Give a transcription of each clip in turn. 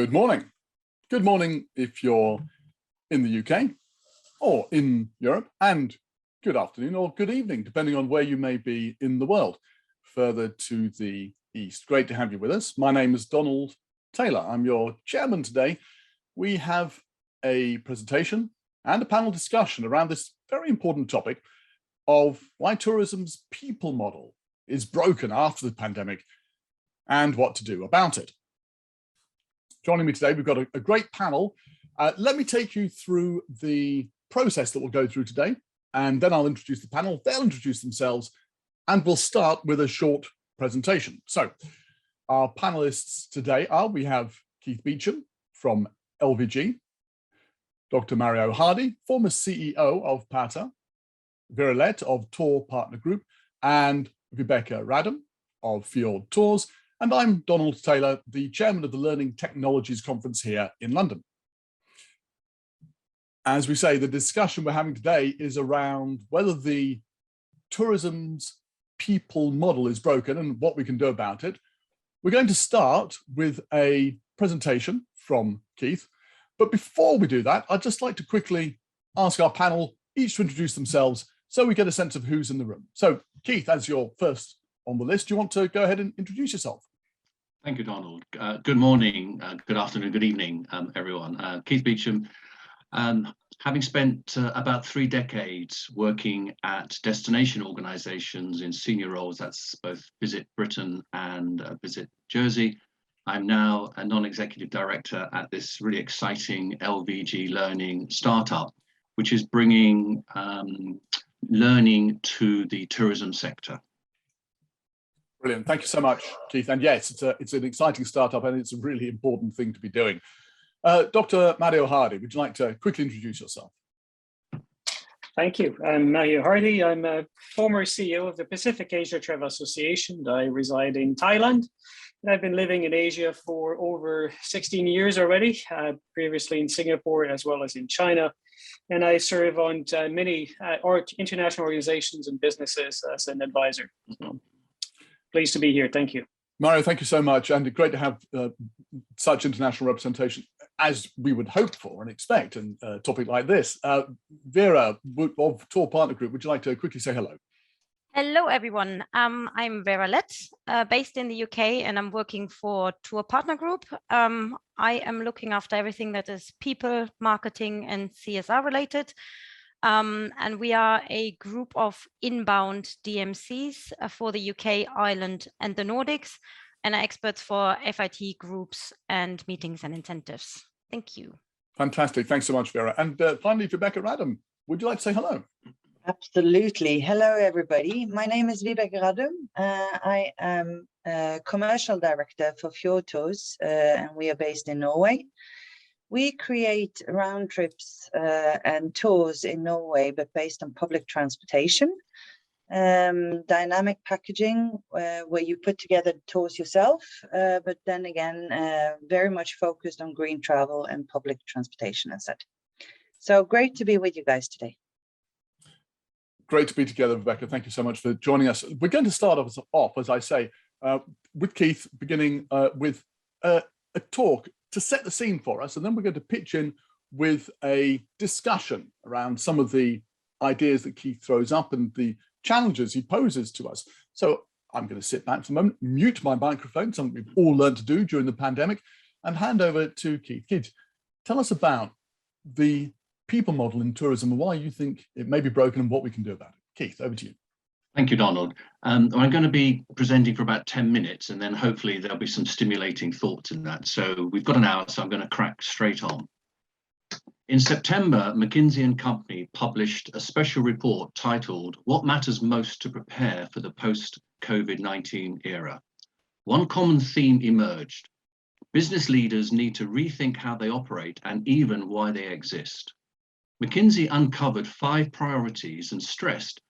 Good morning. Good morning if you're in the UK or in Europe, and good afternoon or good evening, depending on where you may be in the world, further to the east. Great to have you with us. My name is Donald Taylor. I'm your chairman today. We have a presentation and a panel discussion around this very important topic of why tourism's people model is broken after the pandemic and what to do about it. Joining me today, we've got a great panel. Let me take you through the process that we'll go through today, and then I'll introduce the panel. They'll introduce themselves, and we'll start with a short presentation. So our panelists today are, we have Keith Beecham from LVG, Dr. Mario Hardy, former CEO of PATA, Vera Lett of Tour Partner Group, and Rebecca Radum of Fjord Tours. And I'm Donald Taylor, the chairman of the Learning Technologies Conference here in London. As we say, the discussion we're having today is around whether the tourism's people model is broken and what we can do about it. We're going to start with a presentation from Keith. But before we do that, I'd just like to quickly ask our panel each to introduce themselves so we get a sense of who's in the room. So Keith, as you're first on the list, do you want to go ahead and introduce yourself? Thank you, Donald. Good morning, good afternoon, good evening, everyone. Keith Beecham, having spent about 3 decades working at destination organizations in senior roles, that's both Visit Britain and Visit Jersey. I'm now a non-executive director at this really exciting LVG learning startup, which is bringing learning to the tourism sector. Brilliant. Thank you so much, Keith. And yes, it's an exciting startup and it's a really important thing to be doing. Dr. Mario Hardy, would you like to quickly introduce yourself? Thank you. I'm Mario Hardy. I'm a former CEO of the Pacific Asia Travel Association. I reside in Thailand, and I've been living in Asia for over 16 years already, previously in Singapore as well as in China. And I serve on many international organizations and businesses as an advisor. Pleased to be here. Thank you. Mario, thank you so much. And great to have such international representation as we would hope for and expect in a topic like this. Vera of Tour Partner Group, would you like to quickly say hello? Hello, everyone. I'm Vera Lett, based in the UK, and I'm working for Tour Partner Group. I am looking after everything that is people, marketing, and CSR related. And we are a group of inbound DMCs for the UK, Ireland, and the Nordics, and are experts for FIT groups and meetings and incentives. Thank you. Fantastic. Thanks so much, Vera. And finally, Rebecca Radum, would you like to say hello? Absolutely. Hello, everybody. My name is Rebecca Radum. I am a commercial director for Fjord Tours, and we are based in Norway. We create round trips and tours in Norway, but based on public transportation, dynamic packaging, where you put together tours yourself, but then again, very much focused on green travel and public transportation, as said. So great to be with you guys today. Great to be together, Rebecca. Thank you so much for joining us. We're going to start off, as I say, with Keith, beginning with a talk to set the scene for us, and then we're going to pitch in with a discussion around some of the ideas that Keith throws up and the challenges he poses to us. So I'm going to sit back for a moment, mute my microphone, something we've all learned to do during the pandemic, and hand over to Keith. Keith, tell us about the people model in tourism and why you think it may be broken and what we can do about it. Keith, over to you. Thank you, Donald. I'm going to be presenting for about 10 minutes, and then hopefully there'll be some stimulating thoughts in that. So we've got an hour, so I'm going to crack straight on. In September, McKinsey & Company published a special report titled, "What Matters Most to Prepare for the Post-COVID-19 Era?" One common theme emerged. Business leaders need to rethink how they operate and even why they exist. McKinsey uncovered 5 priorities and stressed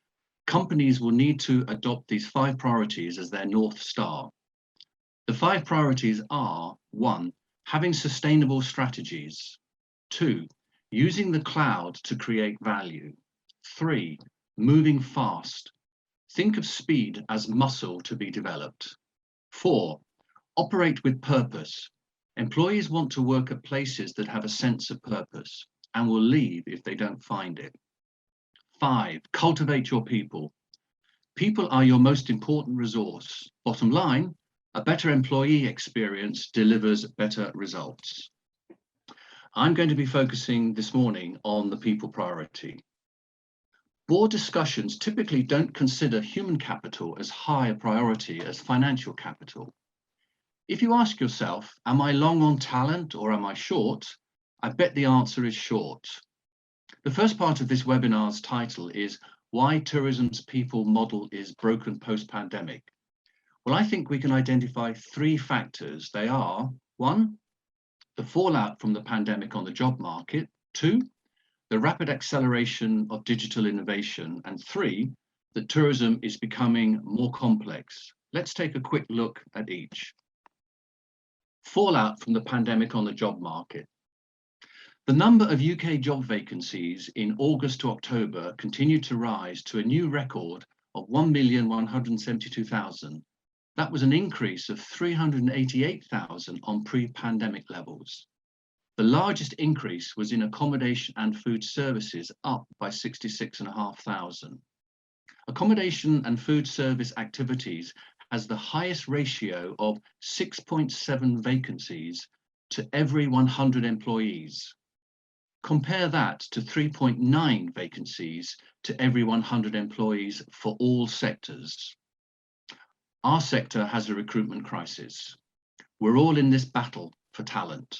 companies will need to adopt these 5 priorities as their North Star. The 5 priorities are: 1, having sustainable strategies; 2, using the cloud to create value; 3, moving fast. Think of speed as muscle to be developed. 4, operate with purpose. Employees want to work at places that have a sense of purpose and will leave if they don't find it. 5, cultivate your people. People are your most important resource. Bottom line, a better employee experience delivers better results. I'm going to be focusing this morning on the people priority. Board discussions typically don't consider human capital as high a priority as financial capital. If you ask yourself, am I long on talent or am I short? I bet the answer is short. The first part of this webinar's title is Why Tourism's People Model is Broken Post-Pandemic. Well, I think we can identify 3 factors. They are: 1, the fallout from the pandemic on the job market; 2, the rapid acceleration of digital innovation; and 3, that tourism is becoming more complex. Let's take a quick look at each. Fallout from the pandemic on the job market. The number of UK job vacancies in August to October continued to rise to a new record of 1,172,000. That was an increase of 388,000 on pre-pandemic levels. The largest increase was in accommodation and food services, up by 66,500. Accommodation and food service activities has the highest ratio of 6.7 vacancies to every 100 employees. Compare that to 3.9 vacancies to every 100 employees for all sectors. Our sector has a recruitment crisis. We're all in this battle for talent.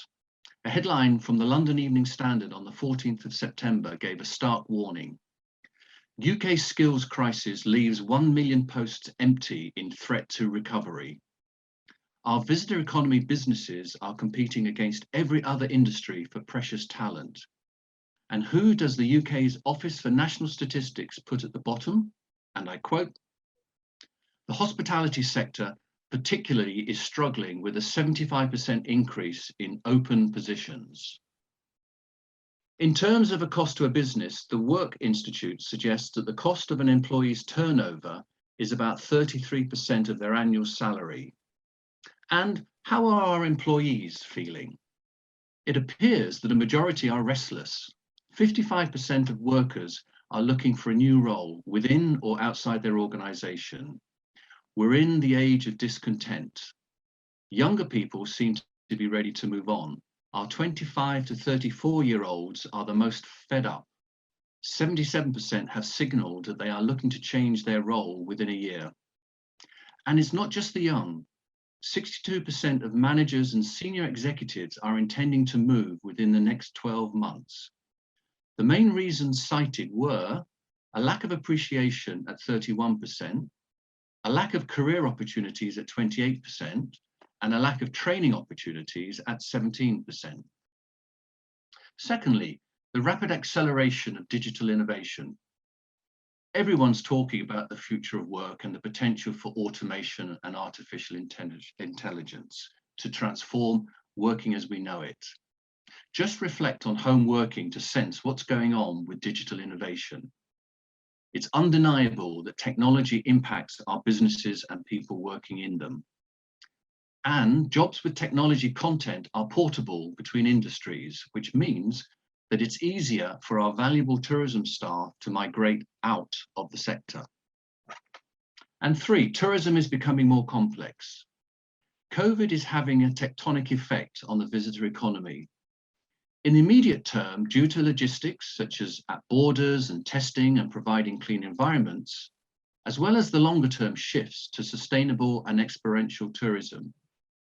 A headline from the London Evening Standard on the 14th of September gave a stark warning. UK skills crisis leaves 1 million posts empty in threat to recovery. Our visitor economy businesses are competing against every other industry for precious talent. And who does the UK's Office for National Statistics put at the bottom? And I quote, "The hospitality sector particularly is struggling with a 75% increase in open positions." In terms of a cost to a business, the Work Institute suggests that the cost of an employee's turnover is about 33% of their annual salary. And how are our employees feeling? It appears that a majority are restless. 55% of workers are looking for a new role within or outside their organisation. We're in the age of discontent. Younger people seem to be ready to move on. Our 25 to 34-year-olds are the most fed up. 77% have signalled that they are looking to change their role within a year. And it's not just the young. 62% of managers and senior executives are intending to move within the next 12 months. The main reasons cited were a lack of appreciation at 31%, a lack of career opportunities at 28%, and a lack of training opportunities at 17%. Secondly, the rapid acceleration of digital innovation. Everyone's talking about the future of work and the potential for automation and artificial intelligence to transform working as we know it. Just reflect on home working to sense what's going on with digital innovation. It's undeniable that technology impacts our businesses and people working in them. And jobs with technology content are portable between industries, which means that it's easier for our valuable tourism staff to migrate out of the sector. And 3, tourism is becoming more complex. COVID is having a tectonic effect on the visitor economy. In the immediate term, due to logistics such as at borders and testing and providing clean environments, as well as the longer term shifts to sustainable and experiential tourism,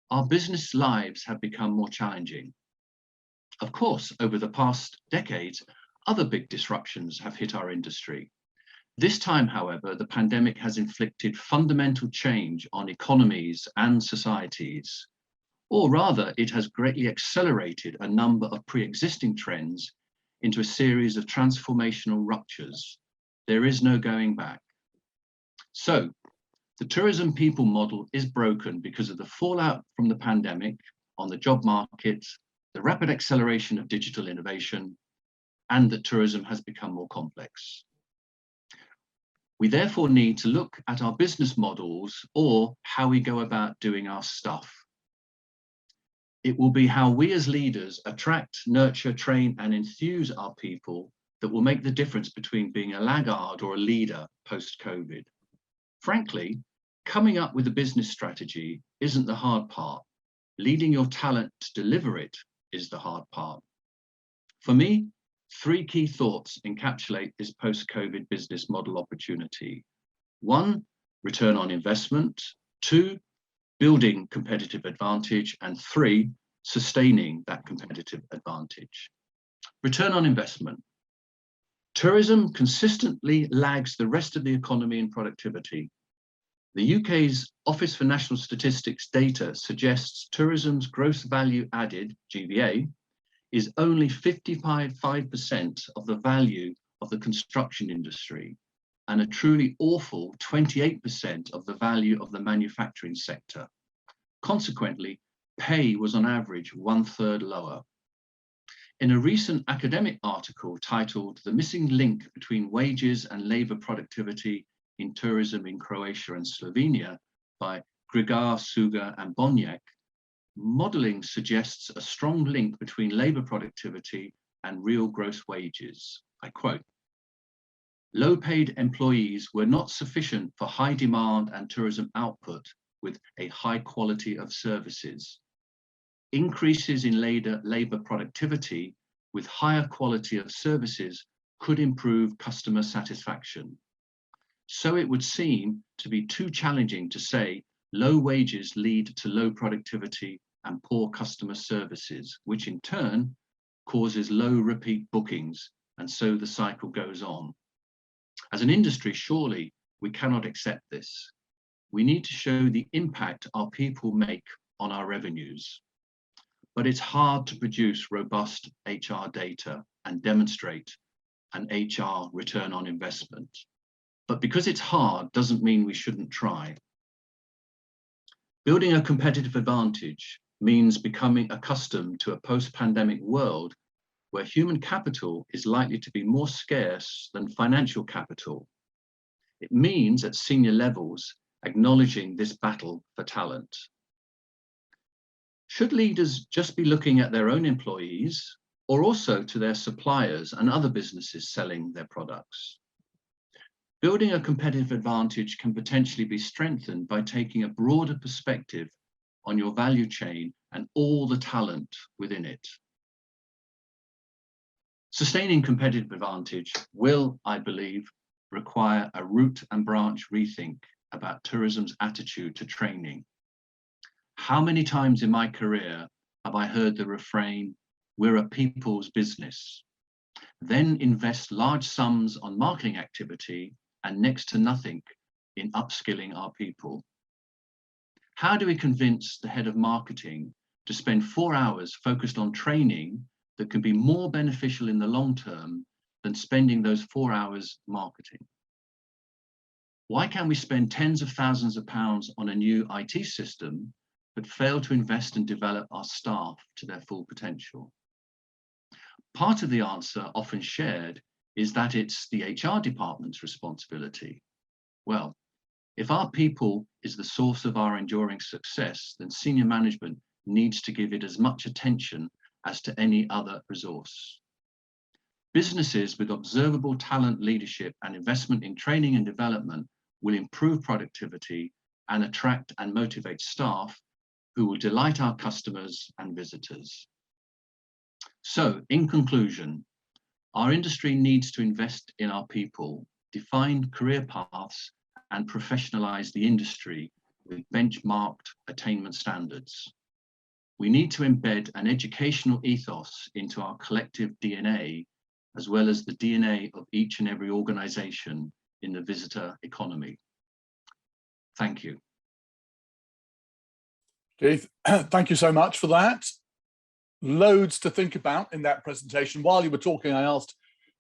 our business lives have become more challenging. Of course, over the past decades, other big disruptions have hit our industry. This time, however, the pandemic has inflicted fundamental change on economies and societies, or rather, it has greatly accelerated a number of pre-existing trends into a series of transformational ruptures. There is no going back. So, the tourism people model is broken because of the fallout from the pandemic on the job market, the rapid acceleration of digital innovation, and that tourism has become more complex. We therefore need to look at our business models or how we go about doing our stuff. It will be how we as leaders attract, nurture, train, and enthuse our people that will make the difference between being a laggard or a leader post-COVID. Frankly, coming up with a business strategy isn't the hard part. Leading your talent to deliver it is the hard part. For me, 3 key thoughts encapsulate this post-COVID business model opportunity. 1, return on investment. 2, building competitive advantage. And 3, sustaining that competitive advantage. Return on investment. Tourism consistently lags the rest of the economy in productivity. The UK's Office for National Statistics data suggests tourism's gross value added, GVA, is only 55% of the value of the construction industry and a truly awful 28% of the value of the manufacturing sector. Consequently, pay was on average 1/3 lower. In a recent academic article titled "The Missing Link Between Wages and Labour Productivity in Tourism in Croatia and Slovenia" by Grigar, Suga and Bonjak, modelling suggests a strong link between labour productivity and real gross wages. I quote, "Low-paid employees were not sufficient for high demand and tourism output with a high quality of services. Increases in labour productivity with higher quality of services could improve customer satisfaction. So it would seem to be too challenging to say low wages lead to low productivity and poor customer services, which in turn causes low repeat bookings, and so the cycle goes on. As an industry, surely we cannot accept this. We need to show the impact our people make on our revenues. But it's hard to produce robust HR data and demonstrate an HR return on investment. But because it's hard doesn't mean we shouldn't try. Building a competitive advantage means becoming accustomed to a post-pandemic world where human capital is likely to be more scarce than financial capital. It means at senior levels acknowledging this battle for talent. Should leaders just be looking at their own employees or also to their suppliers and other businesses selling their products? Building a competitive advantage can potentially be strengthened by taking a broader perspective on your value chain and all the talent within it. Sustaining competitive advantage will, I believe, require a root and branch rethink about tourism's attitude to training. How many times in my career have I heard the refrain, "We're a people's business," then invest large sums on marketing activity and next to nothing in upskilling our people? How do we convince the head of marketing to spend 4 hours focused on training that can be more beneficial in the long term than spending those 4 hours marketing? Why can't we spend tens of thousands of pounds on a new IT system but fail to invest and develop our staff to their full potential? Part of the answer often shared is that it's the HR department's responsibility. Well, if our people is the source of our enduring success, then senior management needs to give it as much attention as to any other resource. Businesses with observable talent leadership and investment in training and development will improve productivity and attract and motivate staff who will delight our customers and visitors. So, in conclusion, our industry needs to invest in our people, define career paths, and professionalize the industry with benchmarked attainment standards. We need to embed an educational ethos into our collective DNA, as well as the DNA of each and every organization in the visitor economy. Thank you. Keith, thank you so much for that. Loads to think about in that presentation. While you were talking, I asked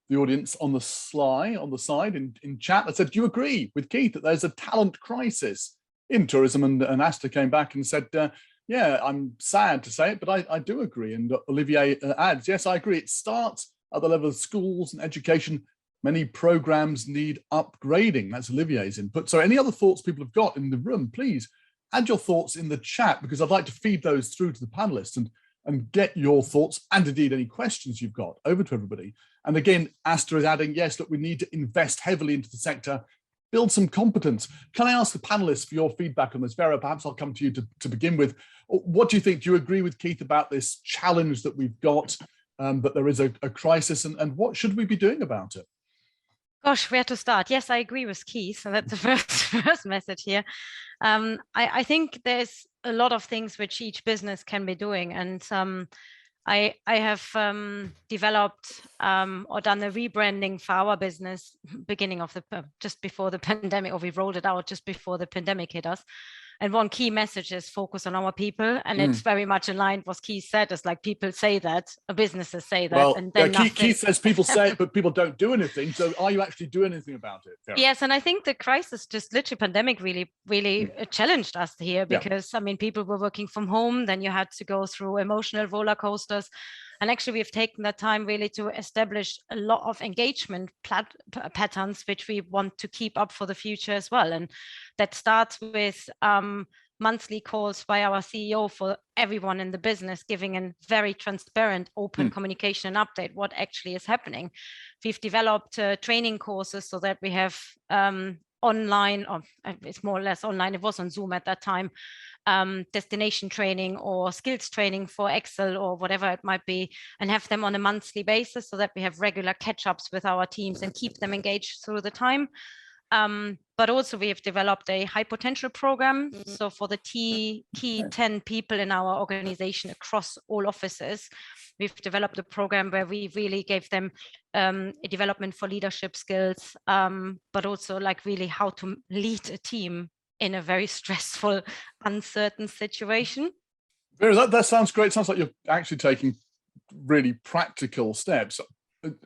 the audience on the side in chat, I said, do you agree with Keith that there's a talent crisis in tourism? And Asta came back and said, yeah, I'm sad to say it, but I do agree. And Olivier adds, yes, I agree. It starts at the level of schools and education. Many programs need upgrading. That's Olivier's input. So any other thoughts people have got in the room, please add your thoughts in the chat, because I'd like to feed those through to the panelists and get your thoughts and indeed any questions you've got over to everybody. And again, Asta is adding, yes, look, we need to invest heavily into the sector, build some competence. Can I ask the panelists for your feedback on this? Vera, perhaps I'll come to you to begin with. What do you think? Do you agree with Keith about this challenge that we've got, that there is a crisis, and what should we be doing about it? Gosh, where to start? Yes, I agree with Keith. So that's the first message here. I think there's a lot of things which each business can be doing, and I have developed or done a rebranding for our business beginning of just before the pandemic, or we rolled it out just before the pandemic hit us. And one key message is focus on our people, and it's very much in line with what Keith said. It's like people say that, businesses say that, well, and then Keith says people say it, but people don't do anything. So are you actually doing anything about it? Vera? Yes, and I think the crisis, just literally pandemic, really challenged us here, because I mean, people were working from home. Then you had to go through emotional roller coasters. And actually, we've taken that time really to establish a lot of engagement patterns, which we want to keep up for the future as well. And that starts with monthly calls by our CEO for everyone in the business, giving a very transparent, open communication and update what actually is happening. We've developed training courses so that we have online, or it's more or less online, it was on Zoom at that time, destination training or skills training for Excel or whatever it might be, and have them on a monthly basis so that we have regular catch-ups with our teams and keep them engaged through the time. But also we have developed a high potential program. So for the key 10 people in our organization across all offices, we've developed a program where we really gave them a development for leadership skills, but also like really how to lead a team in a very stressful, uncertain situation. Vera, that sounds great. It sounds like you're actually taking really practical steps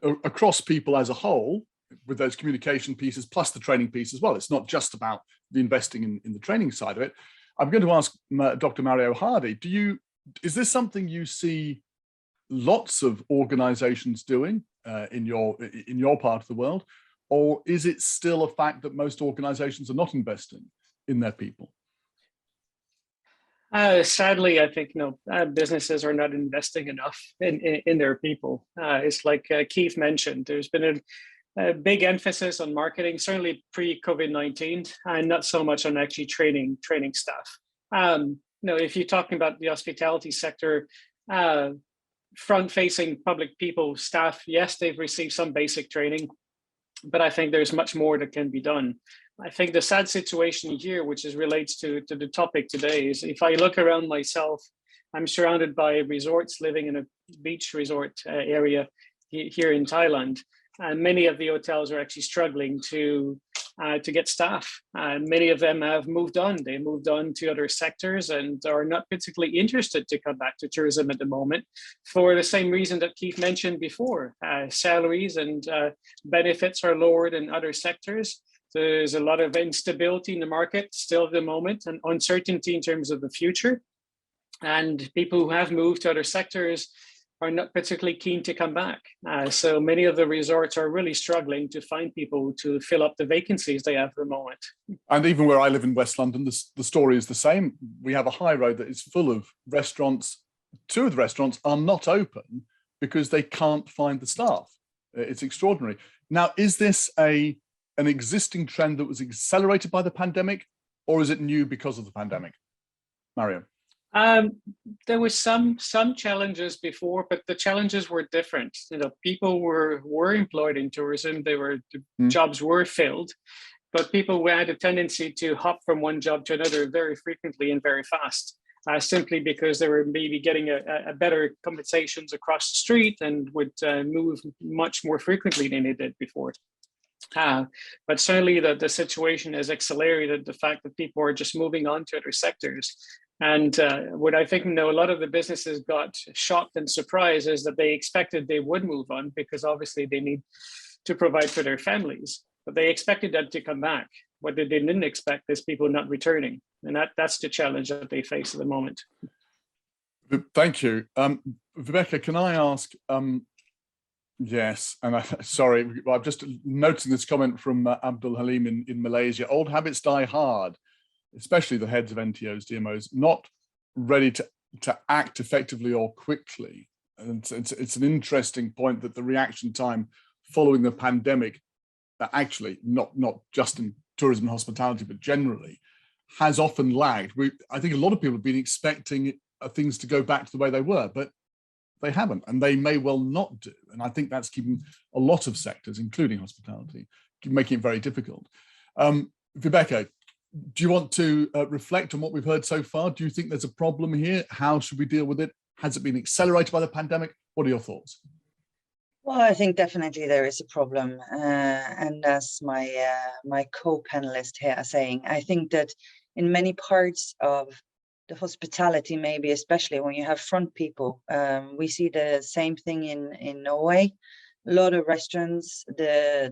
across people as a whole, with those communication pieces plus the training piece as well. It's not just about the investing in the training side of it. I'm going to ask Dr. Mario Hardy, is this something you see lots of organizations doing in your part of the world, or is it still a fact that most organizations are not investing in their people? Sadly, I think businesses are not investing enough in their people. It's like Keith mentioned, there's been a big emphasis on marketing, certainly pre-COVID-19, and not so much on actually training staff. If you're talking about the hospitality sector, front-facing public people, staff, yes, they've received some basic training, but I think there's much more that can be done. I think the sad situation here, which relates to the topic today, is if I look around myself, I'm surrounded by resorts, living in a beach resort area here in Thailand. And many of the hotels are actually struggling to get staff. Many of them have moved on. They moved on to other sectors and are not particularly interested to come back to tourism at the moment, for the same reason that Keith mentioned before. Salaries and benefits are lower than other sectors. There's a lot of instability in the market still at the moment, and uncertainty in terms of the future. And people who have moved to other sectors are not particularly keen to come back. So many of the resorts are really struggling to find people to fill up the vacancies they have at the moment. And even where I live in West London, the story is the same. We have a high road that is full of restaurants. 2 of the restaurants are not open because they can't find the staff. It's extraordinary. Now, is this an existing trend that was accelerated by the pandemic, or is it new because of the pandemic? Mario. There was some challenges before, but the challenges were different. People were employed in tourism. Jobs were filled, but people had a tendency to hop from one job to another very frequently and very fast, simply because they were maybe getting a better compensations across the street and would move much more frequently than they did before. But certainly the situation has accelerated the fact that people are just moving on to other sectors. And what I think a lot of the businesses got shocked and surprised is that they expected they would move on, because obviously they need to provide for their families, but they expected them to come back. What they didn't expect is people not returning. And that's the challenge that they face at the moment. Thank you. Vibeke, can I ask, yes, and sorry, I'm just noticing this comment from Abdul Halim in Malaysia. Old habits die hard. especially the heads of NTOs, DMOs, not ready to act effectively or quickly. And it's an interesting point that the reaction time following the pandemic, actually not just in tourism and hospitality, but generally, has often lagged. I think a lot of people have been expecting things to go back to the way they were, but they haven't, and they may well not do. And I think that's keeping a lot of sectors, including hospitality, making it very difficult. Vibeke, do you want to reflect on what we've heard so far? Do you think there's a problem here? How should we deal with it? Has it been accelerated by the pandemic? What are your thoughts? Well, I think definitely there is a problem. And as my co-panelists here are saying, I think that in many parts of the hospitality, maybe especially when you have front people, we see the same thing in Norway. A lot of restaurants, they're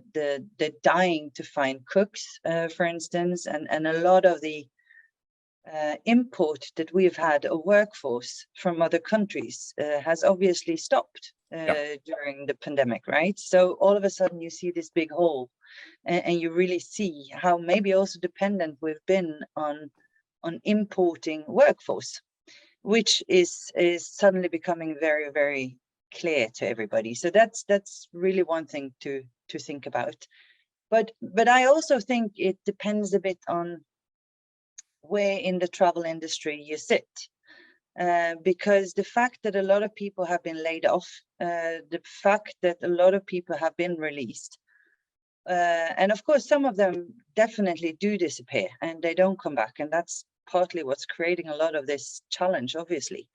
dying to find cooks, for instance, and a lot of the import that we've had a workforce from other countries has obviously stopped during the pandemic, right? So all of a sudden you see this big hole, and you really see how maybe also dependent we've been on importing workforce, which is suddenly becoming very, very clear to everybody. So that's really one thing to think about. But I also think it depends a bit on where in the travel industry you sit, because the fact that a lot of people have been laid off, the fact that a lot of people have been released, and of course some of them definitely do disappear and they don't come back, and that's partly what's creating a lot of this challenge, obviously.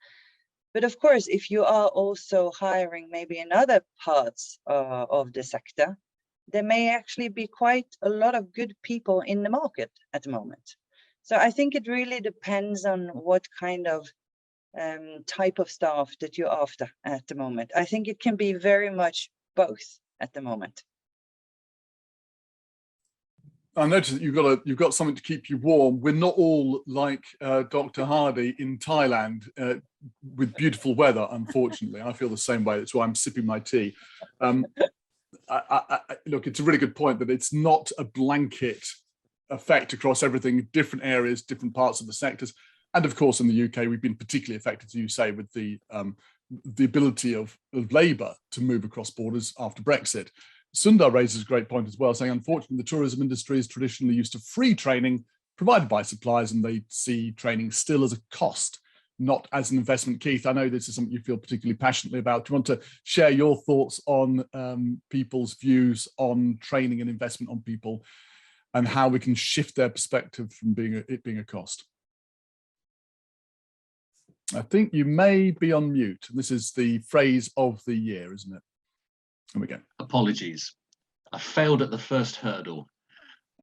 But of course, if you are also hiring maybe in other parts of the sector, there may actually be quite a lot of good people in the market at the moment. So I think it really depends on what kind of type of staff that you're after at the moment. I think it can be very much both at the moment. I noticed that you've got something to keep you warm. We're not all like Dr. Hardy in Thailand with beautiful weather, unfortunately. I feel the same way. That's why I'm sipping my tea. Look, it's a really good point that it's not a blanket effect across everything, different areas, different parts of the sectors. And of course, in the UK, we've been particularly affected, as you say, with the ability of labour to move across borders after Brexit. Sundar raises a great point as well, saying, unfortunately, the tourism industry is traditionally used to free training provided by suppliers, and they see training still as a cost, not as an investment. Keith, I know this is something you feel particularly passionately about. Do you want to share your thoughts on people's views on training and investment on people, and how we can shift their perspective from it being a cost? I think you may be on mute. This is the phrase of the year, isn't it? Here we go. Apologies. I failed at the first hurdle.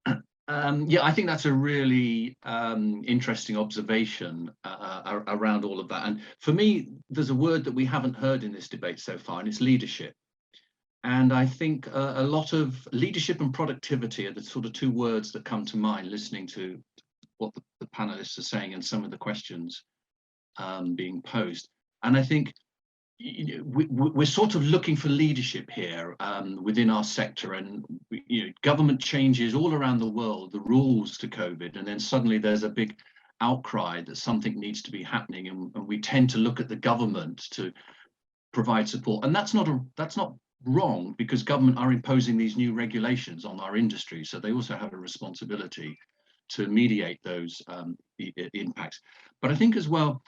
Yeah, I think that's a really interesting observation around all of that. And for me, there's a word that we haven't heard in this debate so far, and it's leadership. And I think a lot of leadership and productivity are the sort of two words that come to mind listening to what the panelists are saying and some of the questions being posed. And I think we're sort of looking for leadership here within our sector, and government changes all around the world the rules to COVID, and then suddenly there's a big outcry that something needs to be happening, and we tend to look at the government to provide support. And that's not wrong, because government are imposing these new regulations on our industry, so they also have a responsibility to mediate those impacts. But I think as well,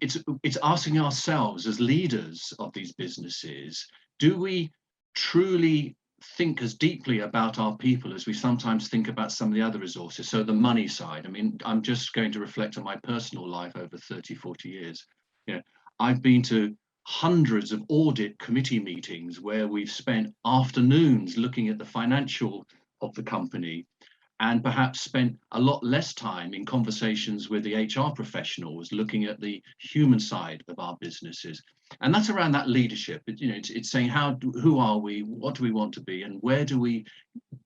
it's asking ourselves as leaders of these businesses, do we truly think as deeply about our people as we sometimes think about some of the other resources? So the money side, I mean, I'm just going to reflect on my personal life over 30, 40 years. I've been to hundreds of audit committee meetings where we've spent afternoons looking at the financial of the company, and perhaps spent a lot less time in conversations with the HR professionals looking at the human side of our businesses. And that's around that leadership. It's saying, who are we, what do we want to be, and where do we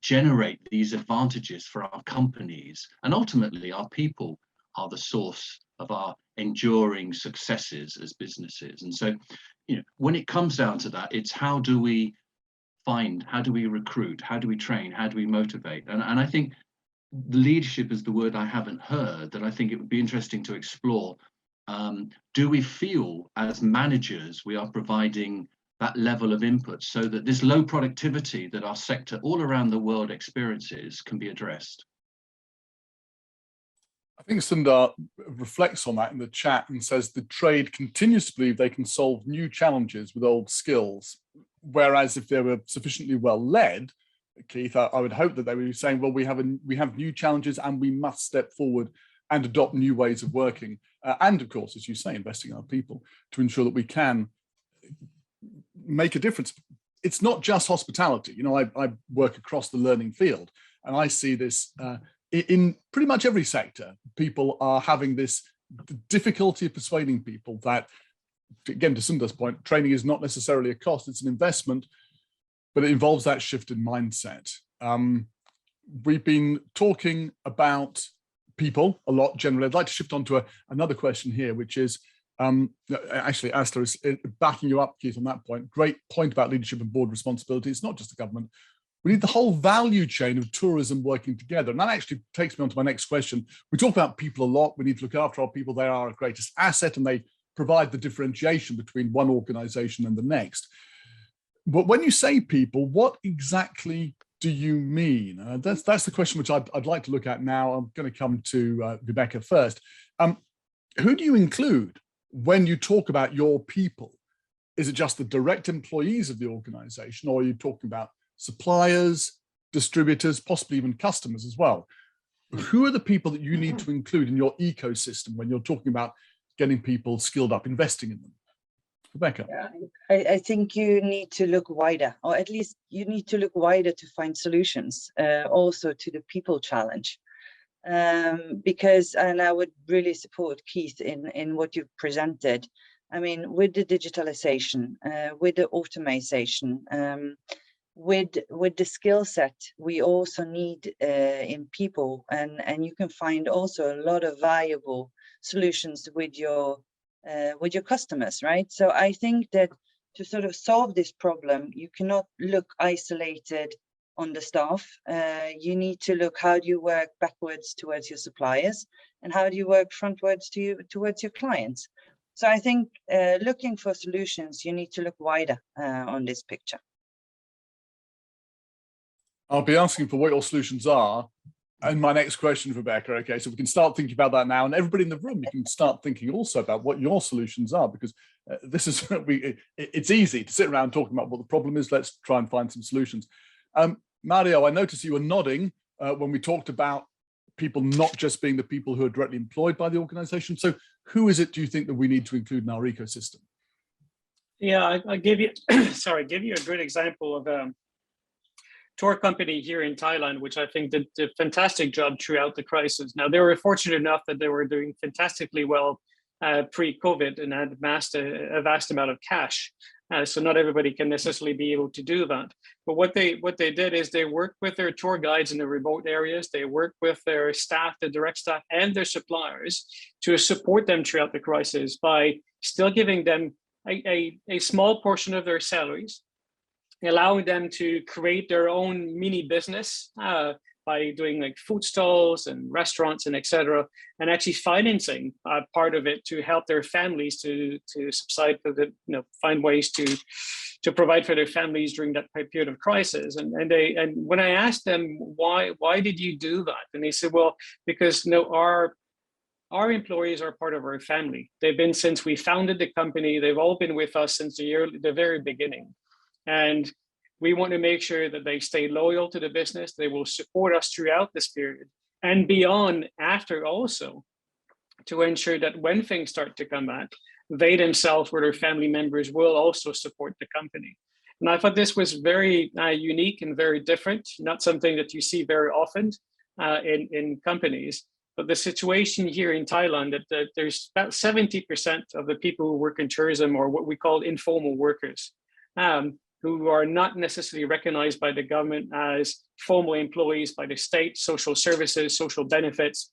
generate these advantages for our companies? And ultimately, our people are the source of our enduring successes as businesses. And so, when it comes down to that, it's how do we find, how do we recruit, how do we train, how do we motivate? And I think leadership is the word I haven't heard, that I think it would be interesting to explore. Do we feel as managers we are providing that level of input so that this low productivity that our sector all around the world experiences can be addressed? I think Sundar reflects on that in the chat and says the trade continues to believe they can solve new challenges with old skills, whereas if they were sufficiently well led, Keith, I would hope that they would be saying, well, we have new challenges and we must step forward and adopt new ways of working. And of course, as you say, investing in our people to ensure that we can make a difference. It's not just hospitality. You know, I work across the learning field and I see this in pretty much every sector. People are having this difficulty of persuading people that, again, to Sundar's point, training is not necessarily a cost, it's an investment, but it involves that shift in mindset. We've been talking about people a lot generally. I'd like to shift on to another question here, which is, actually, Asta is backing you up, Keith, on that point. Great point about leadership and board responsibility. It's not just the government. We need the whole value chain of tourism working together. And that actually takes me on to my next question. We talk about people a lot. We need to look after our people. They are our greatest asset and they provide the differentiation between one organization and the next. But when you say people, what exactly do you mean? That's the question which I'd like to look at now. I'm going to come to Rebecca first. Who do you include when you talk about your people? Is it just the direct employees of the organization, or are you talking about suppliers, distributors, possibly even customers as well? Who are the people that you need to include in your ecosystem when you're talking about getting people skilled up, investing in them? Rebecca. Yeah, I think you need to look wider, or at least you need to look wider to find solutions also to the people challenge. Because, and I would really support Keith in what you've presented. I mean, with the digitalization, with the automation, with the skill set we also need in people, and you can find also a lot of valuable solutions with your customers, right? So I think that to sort of solve this problem, you cannot look isolated on the staff. You need to look, how do you work backwards towards your suppliers, and how do you work frontwards towards your clients? So I think looking for solutions, you need to look wider on this picture. I'll be asking for what your solutions are. And my next question, Rebecca, okay, so we can start thinking about that now, and everybody in the room, you can start thinking also about what your solutions are, because this is, it's easy to sit around talking about what the problem is. Let's try and find some solutions. Mario, I noticed you were nodding when we talked about people not just being the people who are directly employed by the organization. So who is it, do you think, that we need to include in our ecosystem? Yeah, I'll give you, give you a good example of tour company here in Thailand, which I think did a fantastic job throughout the crisis. Now, they were fortunate enough that they were doing fantastically well pre-COVID and had amassed a vast amount of cash. So not everybody can necessarily be able to do that. But what they did is they worked with their tour guides in the remote areas. They worked with their staff, the direct staff, and their suppliers to support them throughout the crisis by still giving them a small portion of their salaries, allowing them to create their own mini business by doing like food stalls and restaurants and etc., and actually financing part of it to help their families to subside, find ways to provide for their families during that period of crisis. And when I asked them why did you do that, and they said, well, because our employees are part of our family. They've been since we founded the company. They've all been with us since the very beginning. And we want to make sure that they stay loyal to the business. They will support us throughout this period and beyond after also, to ensure that when things start to come back, they themselves or their family members will also support the company. And I thought this was very unique and very different, not something that you see very often in companies. But the situation here in Thailand, that there's about 70% of the people who work in tourism are what we call informal workers, who are not necessarily recognized by the government as formal employees by the state, social services, social benefits.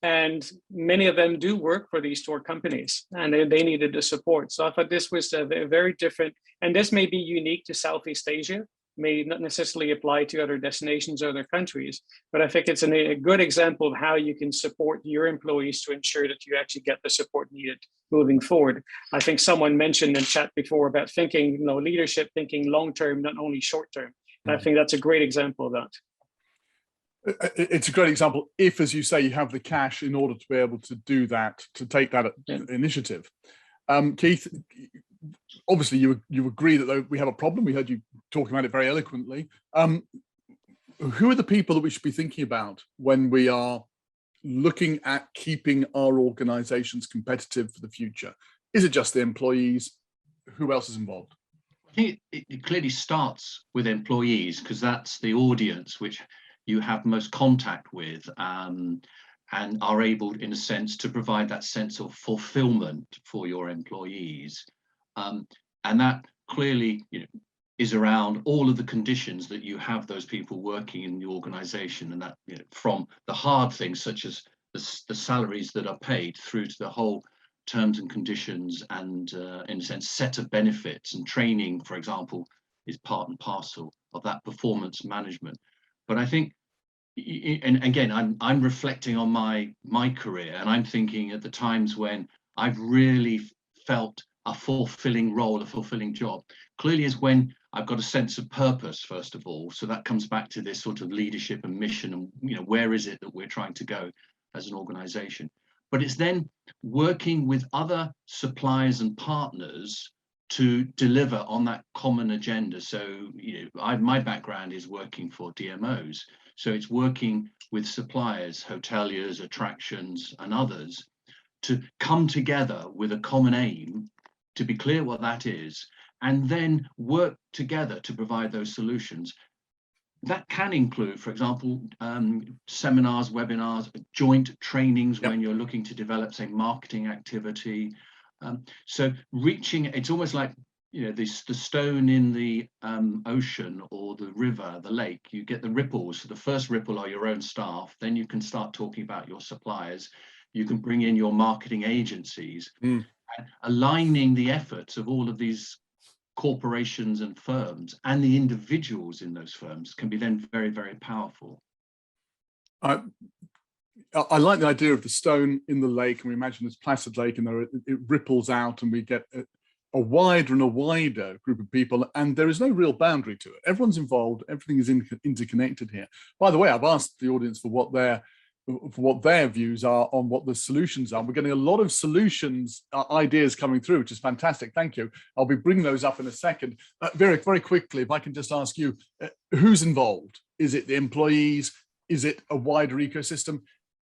And many of them do work for these tour companies, and they needed the support. So I thought this was a very different, and this may be unique to Southeast Asia, may not necessarily apply to other destinations or other countries. But I think it's a good example of how you can support your employees to ensure that you actually get the support needed moving forward. I think someone mentioned in chat before about thinking, leadership thinking long-term, not only short-term. And I think that's a great example of that. It's a great example if, as you say, you have the cash in order to be able to do that, to take that initiative. Keith, obviously you agree that we have a problem. We heard you talking about it very eloquently. Who are the people that we should be thinking about when we are looking at keeping our organizations competitive for the future? Is it just the employees? Who else is involved? I think it clearly starts with employees, because that's the audience which you have most contact with, and are able, in a sense, to provide that sense of fulfillment for your employees. And that clearly, is around all of the conditions that you have those people working in the organization, and that, from the hard things such as the salaries that are paid, through to the whole terms and conditions and, in a sense, set of benefits, and training, for example, is part and parcel of that performance management. But I think, and again, I'm reflecting on my career, and I'm thinking at the times when I've really felt a fulfilling role, a fulfilling job, clearly is when I've got a sense of purpose, first of all. So that comes back to this sort of leadership and mission, and where is it that we're trying to go as an organization. But it's then working with other suppliers and partners to deliver on that common agenda. So my background is working for DMOs. So it's working with suppliers, hoteliers, attractions, and others to come together with a common aim, to be clear what that is, and then work together to provide those solutions. That can include, for example, seminars, webinars, joint trainings when you're looking to develop, say, marketing activity. So reaching, it's almost like, the stone in the ocean or the river, the lake, you get the ripples. So the first ripple are your own staff, then you can start talking about your suppliers, you can bring in your marketing agencies, and aligning the efforts of all of these corporations and firms and the individuals in those firms can be then very, very powerful. I like the idea of the stone in the lake, and we imagine this placid lake, and it ripples out, and we get a wider and a wider group of people, and there is no real boundary to it. Everyone's involved, everything is interconnected here. By the way, I've asked the audience for what their views are on what the solutions are. We're getting a lot of solutions, ideas coming through, which is fantastic. Thank you. I'll be bringing those up in a second. Very, very quickly, if I can just ask you, who's involved? Is it the employees? Is it a wider ecosystem?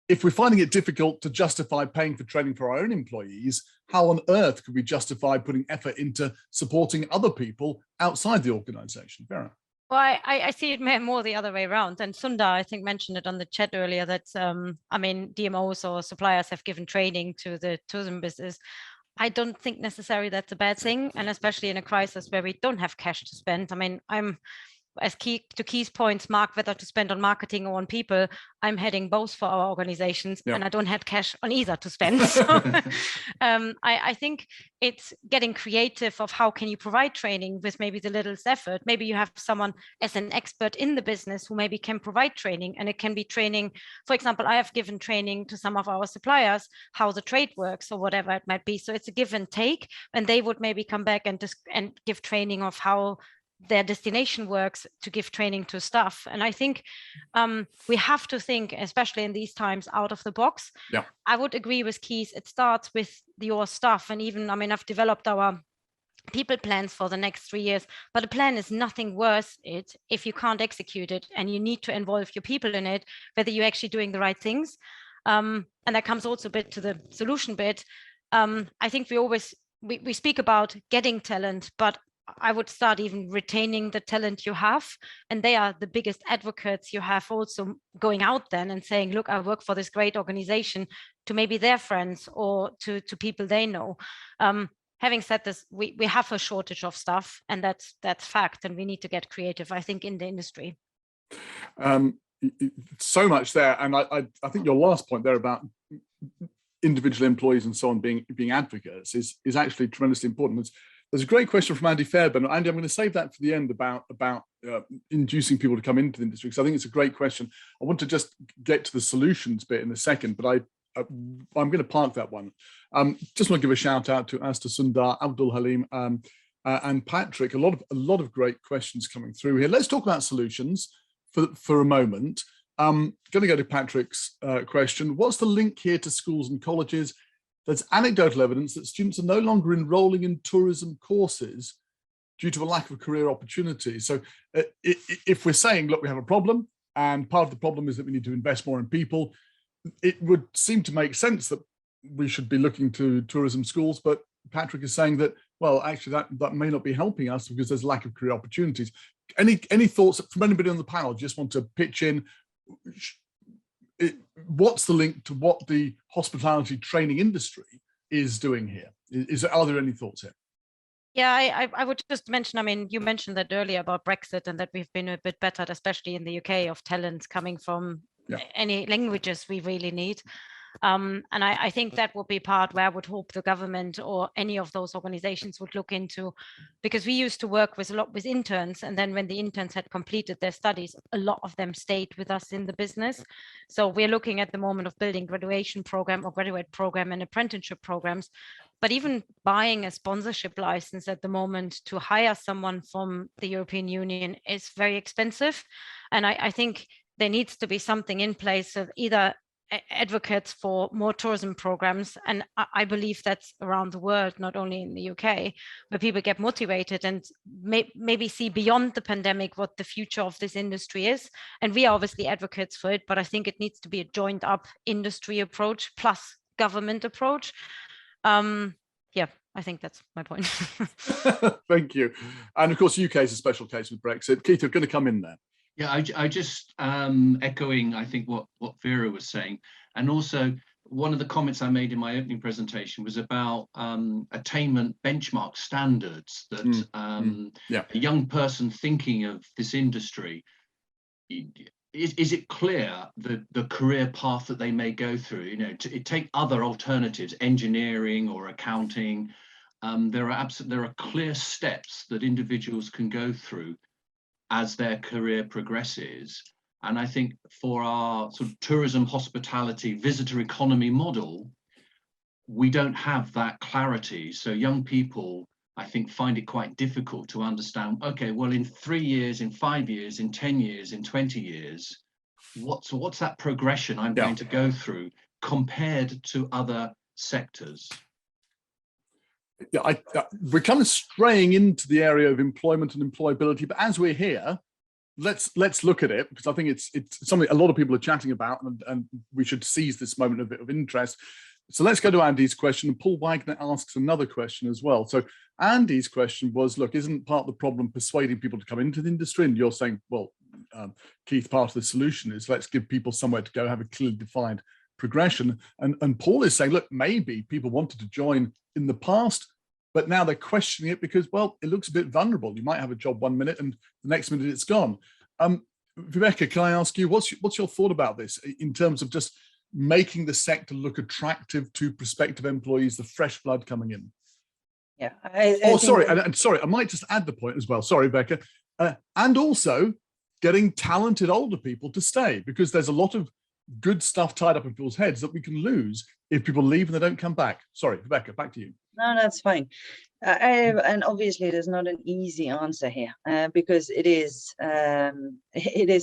If we're finding it difficult to justify paying for training for our own employees, how on earth could we justify putting effort into supporting other people outside the organization? Vera. Well, I see it more the other way around. And Sundar, I think, mentioned it on the chat earlier that, DMOs or suppliers have given training to the tourism business. I don't think necessarily that's a bad thing. And especially in a crisis where we don't have cash to spend. I'm, as to Keith's points, Mark, whether to spend on marketing or on people, I'm heading both for our organizations, and I don't have cash on either to spend. So I think it's getting creative of how can you provide training with maybe the littlest effort. Maybe you have someone as an expert in the business who maybe can provide training, and it can be training. For example, I have given training to some of our suppliers, how the trade works or whatever it might be. So it's a give and take, and they would maybe come back and give training of how their destination works, to give training to staff. And I think we have to think, especially in these times, out of the box. Yeah. I would agree with Keith. It starts with your staff. And even, I've developed our people plans for the next 3 years, but a plan is nothing worth it if you can't execute it, and you need to involve your people in it, whether you're actually doing the right things. And that comes also a bit to the solution bit. I think we speak about getting talent, but I would start even retaining the talent you have, and they are the biggest advocates you have also going out then and saying, look, I work for this great organization, to maybe their friends or to people they know. Having said this, we have a shortage of staff, and that's fact, and we need to get creative, I think, in the industry. So much there, and I think your last point there about individual employees and so on being advocates is actually tremendously important. There's a great question from Andy Fairbairn. Andy, I'm going to save that for the end about inducing people to come into the industry? Because I think it's a great question. I want to just get to the solutions bit in a second, but I'm going to park that one. Just want to give a shout out to Asta Sundar, Abdul Halim, and Patrick. A lot of great questions coming through here. Let's talk about solutions for a moment. Going to go to Patrick's question. What's the link here to schools and colleges? There's anecdotal evidence that students are no longer enrolling in tourism courses due to a lack of career opportunities. So if we're saying, look, we have a problem, and part of the problem is that we need to invest more in people, it would seem to make sense that we should be looking to tourism schools. But Patrick is saying that, well, actually that may not be helping us because there's a lack of career opportunities. Any thoughts from anybody on the panel? Just want to pitch in. What's the link to what the hospitality training industry is doing here? Are there any thoughts here? Yeah, I would just mention, I mean, you mentioned that earlier about Brexit and that we've been a bit better, especially in the UK, of talent coming from any languages we really need. And I think that would be part where I would hope the government or any of those organizations would look into, because we used to work with a lot with interns, and then when the interns had completed their studies, a lot of them stayed with us in the business. So we're looking at the moment of building graduation program or graduate program and apprenticeship programs, but even buying a sponsorship license at the moment to hire someone from the European Union is very expensive. And I think there needs to be something in place of either advocates for more tourism programs, and I believe that's around the world, not only in the UK, where people get motivated and maybe see beyond the pandemic what the future of this industry is. And we are obviously advocates for it, but I think it needs to be a joined up industry approach plus government approach. Yeah, I think that's my point. Thank you. And of course, UK is a special case with Brexit. Keith, you're going to come in there. Yeah, I just echoing, I think, what Vera was saying. And also, one of the comments I made in my opening presentation was about attainment benchmark standards that a young person thinking of this industry, is it clear the career path that they may go through? You know, take other alternatives, engineering or accounting. There are clear steps that individuals can go through as their career progresses. And I think for our sort of tourism, hospitality, visitor economy model, we don't have that clarity. So young people, I think, find it quite difficult to understand, okay, well, in 3 years, in 5 years, in 10 years, in 20 years, what's that progression I'm going to go through compared to other sectors? Yeah, we're kind of straying into the area of employment and employability, but as we're here, let's look at it, because I think it's something a lot of people are chatting about, and we should seize this moment of interest. So let's go to Andy's question, and Paul Wagner asks another question as well. So Andy's question was, look, isn't part of the problem persuading people to come into the industry? And you're saying, well, Keith, part of the solution is let's give people somewhere to go, have a clearly defined progression. And Paul is saying, look, maybe people wanted to join in the past, but now they're questioning it because, well, it looks a bit vulnerable. You might have a job 1 minute and the next minute it's gone. Viveka, can I ask you, what's your thought about this in terms of just making the sector look attractive to prospective employees, the fresh blood coming in? Yeah. Sorry, I might just add the point as well. Sorry, Becca. And also getting talented older people to stay, because there's a lot of good stuff tied up in people's heads that we can lose if people leave and they don't come back. Sorry, Rebecca, back to you. No, that's fine. And obviously there's not an easy answer here because it is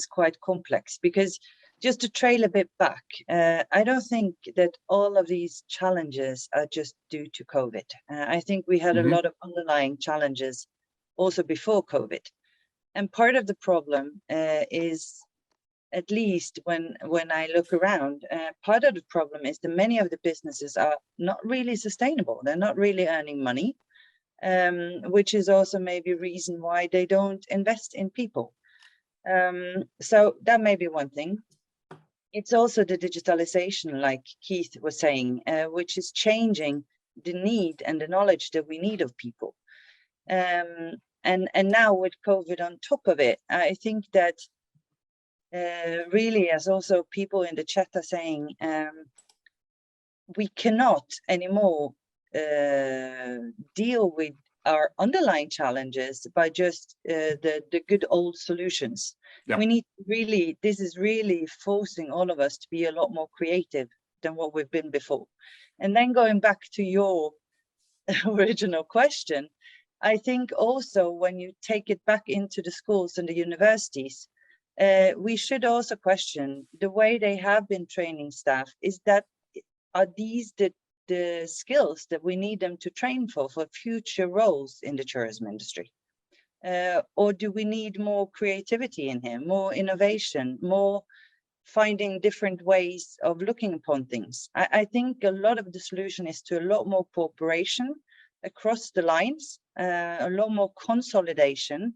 quite complex. Because just to trail a bit back, I don't think that all of these challenges are just due to COVID. I think we had a lot of underlying challenges also before COVID. And part of the problem is, at least when I look around, part of the problem is that many of the businesses are not really sustainable. They're not really earning money, which is also maybe a reason why they don't invest in people. So that may be one thing. It's also the digitalization, like Keith was saying, which is changing the need and the knowledge that we need of people. And now with COVID on top of it, I think that really, as also people in the chat are saying, we cannot anymore deal with our underlying challenges by just the good old solutions. Yeah. We need really, this is really forcing all of us to be a lot more creative than what we've been before. And then going back to your original question, I think also when you take it back into the schools and the universities, we should also question the way they have been training staff. Are these the skills that we need them to train for future roles in the tourism industry? Or do we need more creativity in here, more innovation, more finding different ways of looking upon things? I think a lot of the solution is to a lot more cooperation across the lines, a lot more consolidation,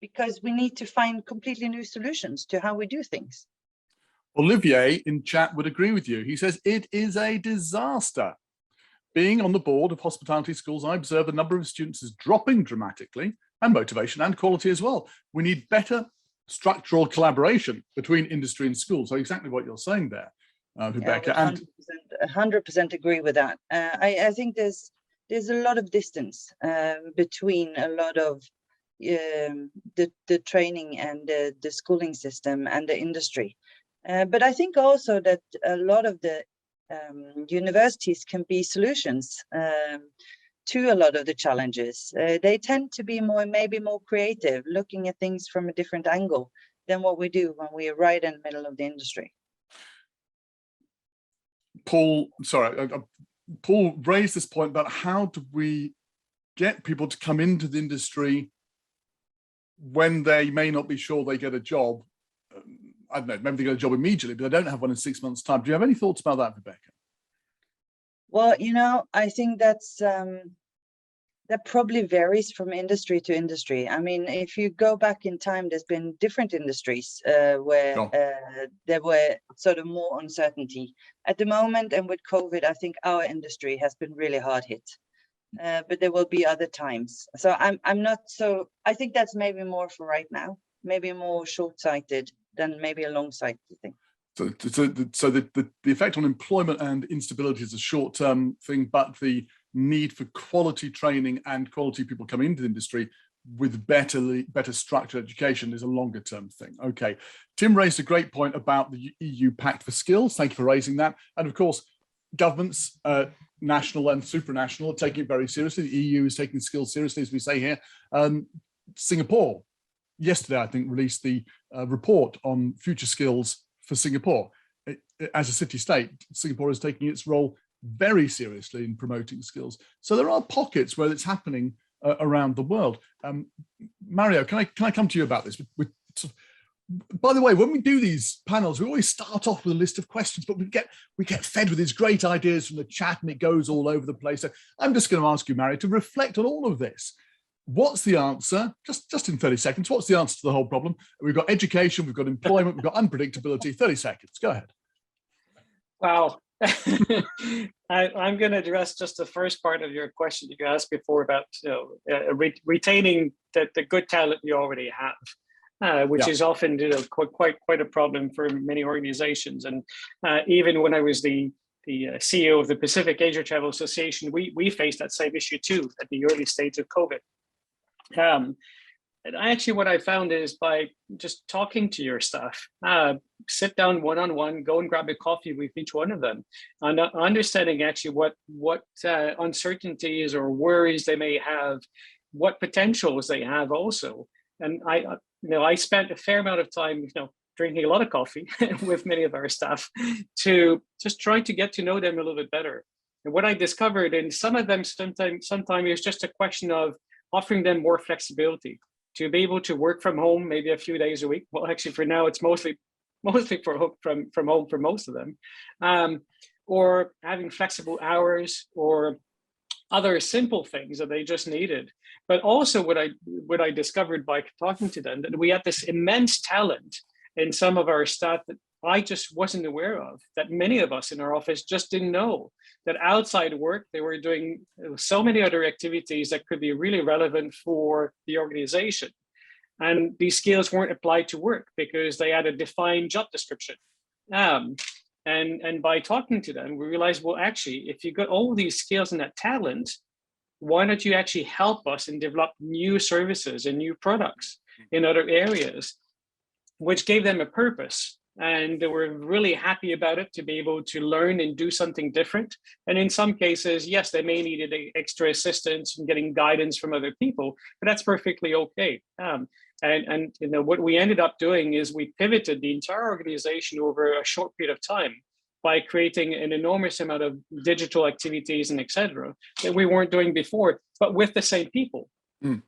because we need to find completely new solutions to how we do things. Olivier in chat would agree with you. He says, it is a disaster. Being on the board of hospitality schools, I observe the number of students is dropping dramatically, and motivation and quality as well. We need better structural collaboration between industry and schools. So exactly what you're saying there, Rebecca. Yeah, 100% agree with that. I think there's a lot of distance between a lot of the training and the schooling system and the industry. But I think also that a lot of the universities can be solutions to a lot of the challenges. They tend to be maybe more creative, looking at things from a different angle than what we do when we are right in the middle of the industry. Paul raised this point about how do we get people to come into the industry when they may not be sure they get a job. I don't know, maybe they get a job immediately, but they don't have one in 6 months' time. Do you have any thoughts about that, Rebecca? Well, I think that probably varies from industry to industry. I mean, if you go back in time, there's been different industries where there were sort of more uncertainty. At the moment, and with COVID, I think our industry has been really hard hit. But there will be other times. So I'm not so, I think that's maybe more for right now, maybe more short-sighted than maybe a long-sighted thing. So the effect on employment and instability is a short-term thing, but the need for quality training and quality people coming into the industry with better structured education is a longer-term thing. Okay, Tim raised a great point about the EU Pact for Skills. Thank you for raising that. And of course, governments, national and supranational, are taking it very seriously. The EU is taking skills seriously, as we say here. Singapore, yesterday, I think, released the report on future skills for Singapore. As a city-state, Singapore is taking its role very seriously in promoting skills. So there are pockets where it's happening around the world. Mario, can I come to you about this? By the way, when we do these panels, we always start off with a list of questions, but we get fed with these great ideas from the chat and it goes all over the place. So I'm just going to ask you, Mario, to reflect on all of this. What's the answer? Just in 30 seconds, what's the answer to the whole problem? We've got education, we've got employment, we've got unpredictability. 30 seconds, go ahead. Wow. I'm going to address just the first part of your question you asked before about retaining the good talent you already have, which is often quite a problem for many organizations. And even when I was the CEO of the Pacific Asia Travel Association, we faced that same issue too at the early stage of COVID. And actually, what I found is by just talking to your staff, sit down one-on-one, go and grab a coffee with each one of them, and understanding actually what uncertainties or worries they may have, what potentials they have also. And I spent a fair amount of time, drinking a lot of coffee with many of our staff to just try to get to know them a little bit better. And what I discovered, in some of them, sometimes it's just a question of offering them more flexibility to be able to work from home, maybe a few days a week. Well, actually, for now, it's mostly from home for most of them, or having flexible hours or other simple things that they just needed. But also what I discovered by talking to them, that we had this immense talent in some of our staff that I just wasn't aware of, that many of us in our office just didn't know, that outside work, they were doing so many other activities that could be really relevant for the organization. And these skills weren't applied to work because they had a defined job description. And by talking to them, we realized, well, actually, if you got all these skills and that talent, why don't you actually help us and develop new services and new products in other areas, which gave them a purpose. And they were really happy about it, to be able to learn and do something different. And in some cases, yes, they may need extra assistance and getting guidance from other people, but that's perfectly okay. And you know, what we ended up doing is we pivoted the entire organization over a short period of time by creating an enormous amount of digital activities and et cetera that we weren't doing before, but with the same people.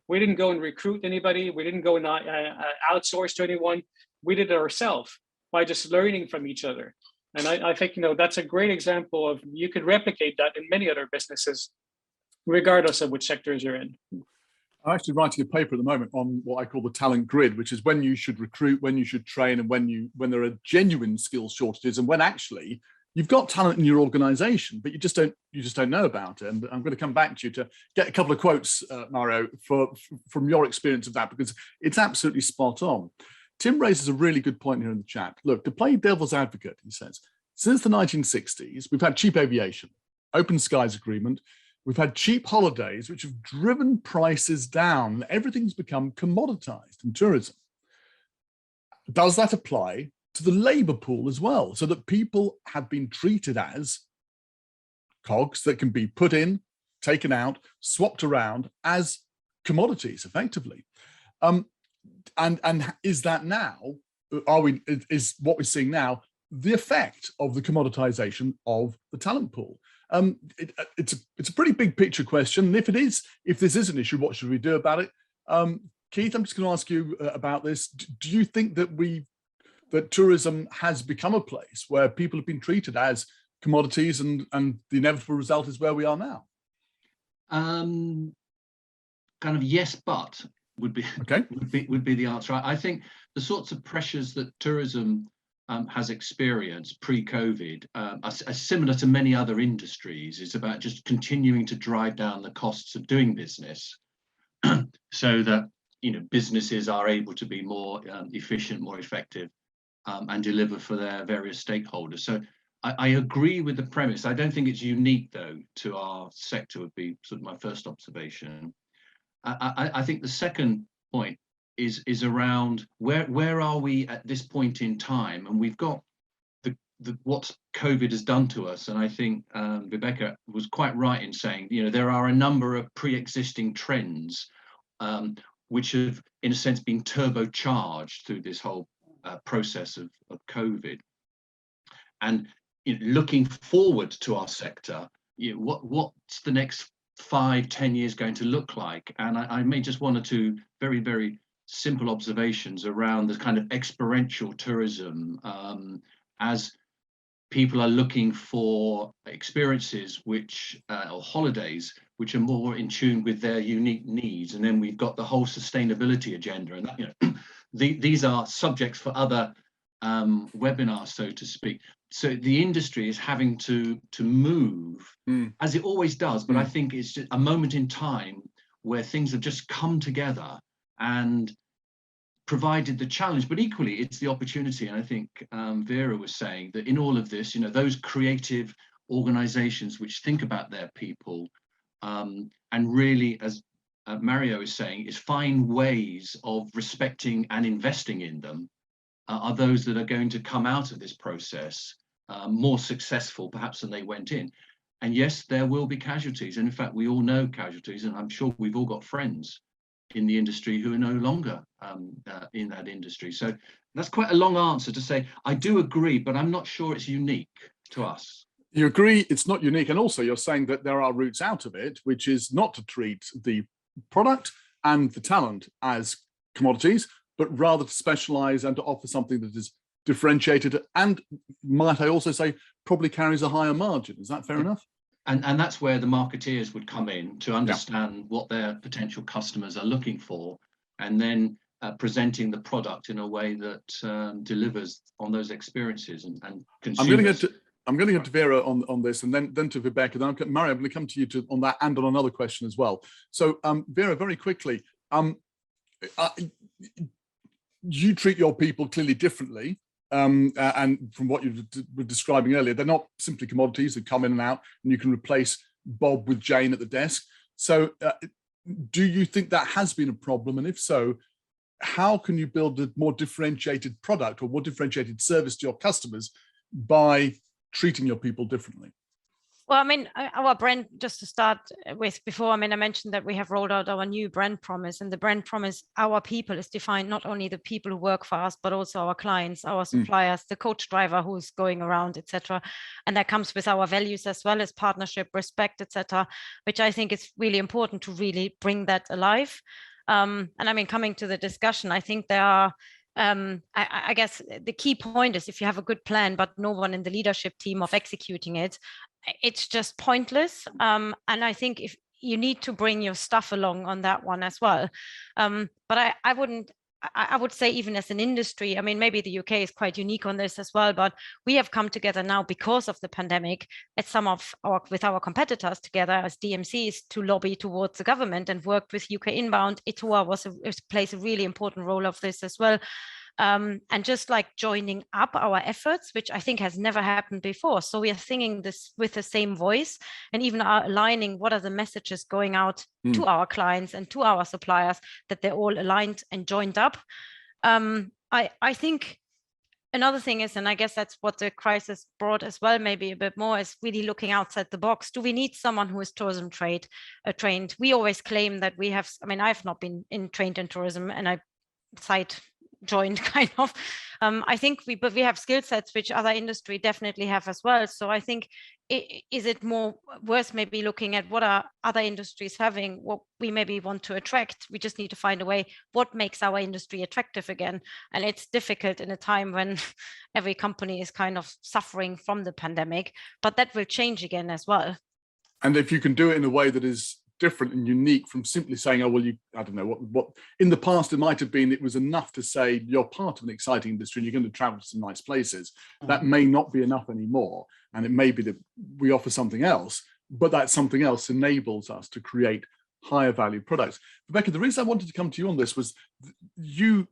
We didn't go and recruit anybody. We didn't go and outsource to anyone. We did it ourselves by just learning from each other. And I think, you know, that's a great example of, you could replicate that in many other businesses, regardless of which sectors you're in. I'm actually writing a paper at the moment on what I call the talent grid, which is when you should recruit, when you should train, and when there are genuine skills shortages, and when actually you've got talent in your organization, but you just don't know about it. And I'm going to come back to you to get a couple of quotes, Mario, from your experience of that, because it's absolutely spot on. Tim raises a really good point here in the chat. Look, to play devil's advocate, he says, since the 1960s, we've had cheap aviation, open skies agreement, we've had cheap holidays, which have driven prices down. Everything's become commoditized in tourism. Does that apply to the labor pool as well, so that people have been treated as cogs that can be put in, taken out, swapped around as commodities effectively? And is that now, is what we're seeing now the effect of the commoditization of the talent pool? It's a pretty big picture question. And if this is an issue, what should we do about it? Keith, I'm just going to ask you about this. Do you think that tourism has become a place where people have been treated as commodities, and the inevitable result is where we are now? Kind of yes, but would be the answer. I think the sorts of pressures that tourism has experienced pre-COVID are similar to many other industries. It's about just continuing to drive down the costs of doing business, so that, you know, businesses are able to be more efficient, more effective, and deliver for their various stakeholders. So I agree with the premise. I don't think it's unique, though, to our sector, would be sort of my first observation. I think the second point is around where are we at this point in time, and we've got what COVID has done to us. And I think Vibeke was quite right in saying, you know, there are a number of pre-existing trends which have, in a sense, been turbocharged through this whole process of COVID. And, you know, looking forward to our sector, you know, what's the next 5-10 years going to look like? And I made just one or two very, very simple observations around the kind of experiential tourism, as people are looking for experiences which or holidays which are more in tune with their unique needs. And then we've got the whole sustainability agenda, and that, you know, these are subjects for other webinars, so to speak. So the industry is having to move as it always does, but I think it's just a moment in time where things have just come together and provided the challenge, but equally it's the opportunity. And I think Vera was saying that in all of this, you know, those creative organizations which think about their people and really, as Mario is saying, is find ways of respecting and investing in them, are those that are going to come out of this process more successful perhaps than they went in. And yes, there will be casualties, and in fact we all know casualties, and I'm sure we've all got friends in the industry who are no longer in that industry. So that's quite a long answer to say I do agree, but I'm not sure it's unique to us. You agree it's not unique, and also you're saying that there are routes out of it, which is not to treat the product and the talent as commodities, but rather to specialize and to offer something that is differentiated and, might I also say, probably carries a higher margin. Is that fair enough? And that's where the marketeers would come in to understand what their potential customers are looking for, and then presenting the product in a way that delivers on those experiences and consumers. I'm going to get to Vera on this, and then to Vibeke. Then Mario, I'm going to come to you on that and on another question as well. So Vera, very quickly, you treat your people clearly differently and from what you were describing earlier, they're not simply commodities that come in and out, and you can replace Bob with Jane at the desk. So do you think that has been a problem? And if so, how can you build a more differentiated product or more differentiated service to your customers by treating your people differently? Well, I mean, our brand, just to start with before, I mean, I mentioned that we have rolled out our new brand promise, and the brand promise, our people, is defined not only the people who work for us, but also our clients, our suppliers, the coach driver who's going around, etc. And that comes with our values as well as partnership, respect, etc., which I think is really important to really bring that alive. And I mean, coming to the discussion, I think there are, I guess the key point is if you have a good plan, but no one in the leadership team of executing it, it's just pointless. And I think if you need to bring your stuff along on that one as well. But I would say even as an industry, I mean, maybe the UK is quite unique on this as well, but we have come together now because of the pandemic at with our competitors together as DMCs to lobby towards the government and worked with UK Inbound. ITOA plays a really important role of this as well. And just like joining up our efforts, which I think has never happened before. So we are singing this with the same voice and even are aligning what are the messages going out to our clients and to our suppliers, that they're all aligned and joined up. I think another thing is, and I guess that's what the crisis brought as well, maybe a bit more, is really looking outside the box. Do we need someone who is tourism trained? We always claim that we have, I mean, I've not been trained in tourism, and I joined kind of. I think we have skill sets which other industry definitely have as well. So I think, is it more worth maybe looking at what are other industries having, what we maybe want to attract? We just need to find a way what makes our industry attractive again. And it's difficult in a time when every company is kind of suffering from the pandemic, but that will change again as well. And if you can do it in a way that is different and unique from simply saying, oh, well, I don't know, what in the past it might have been, it was enough to say you're part of an exciting industry and you're going to travel to some nice places. That may not be enough anymore. And it may be that we offer something else, but that something else enables us to create higher value products. Rebecca, the reason I wanted to come to you on this was you're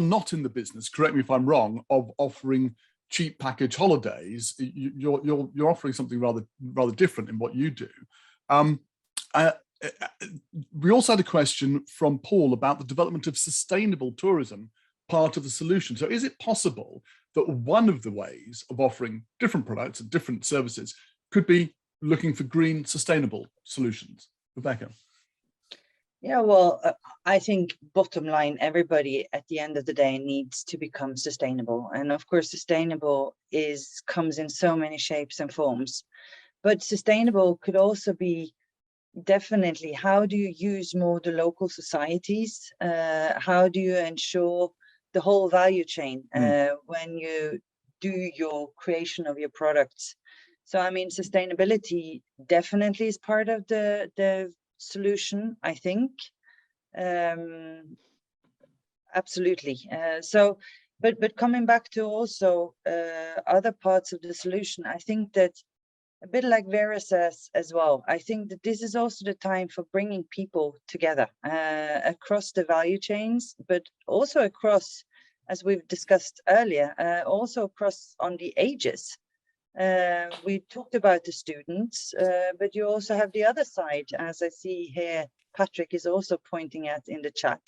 not in the business, correct me if I'm wrong, of offering cheap package holidays. You're offering something rather different in what you do. We also had a question from Paul about the development of sustainable tourism, part of the solution. So is it possible that one of the ways of offering different products and different services could be looking for green, sustainable solutions? Rebecca? Yeah, well, I think bottom line, everybody at the end of the day needs to become sustainable. And of course, sustainable comes in so many shapes and forms. But sustainable could also be definitely, how do you use more the local societies? How do you ensure the whole value chain when you do your creation of your products? So, I mean, sustainability definitely is part of the solution, I think. Absolutely. But coming back to also other parts of the solution, I think that a bit like Vera says as well, I think that this is also the time for bringing people together across the value chains, but also across, as we've discussed earlier, also across on the ages. We talked about the students, but you also have the other side, as I see here, Patrick is also pointing at in the chat,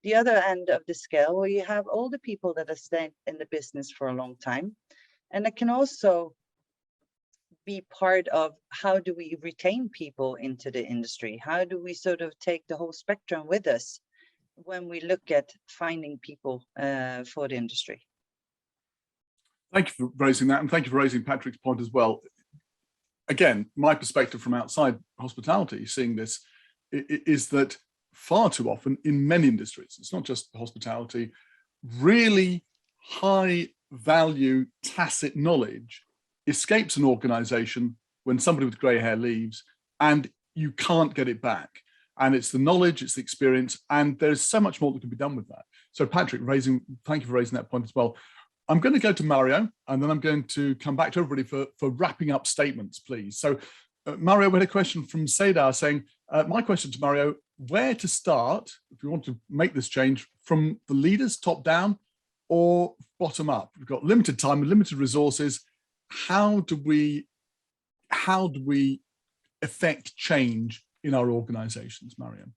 the other end of the scale, where you have older people that have stayed in the business for a long time. And it can also be part of how do we retain people into the industry? How do we sort of take the whole spectrum with us when we look at finding people for the industry? Thank you for raising that, and thank you for raising Patrick's point as well. Again, my perspective from outside hospitality, seeing this, is that far too often in many industries, it's not just hospitality, really high value tacit knowledge escapes an organization when somebody with grey hair leaves and you can't get it back. And it's the knowledge, it's the experience, and there's so much more that can be done with that. So Patrick, thank you for raising that point as well. I'm going to go to Mario, and then I'm going to come back to everybody for wrapping up statements, please. So Mario, we had a question from Cedar saying, my question to Mario, where to start, if you want to make this change, from the leaders top down or bottom up? We've got limited time and limited resources. How do we affect change in our organizations, Mariam?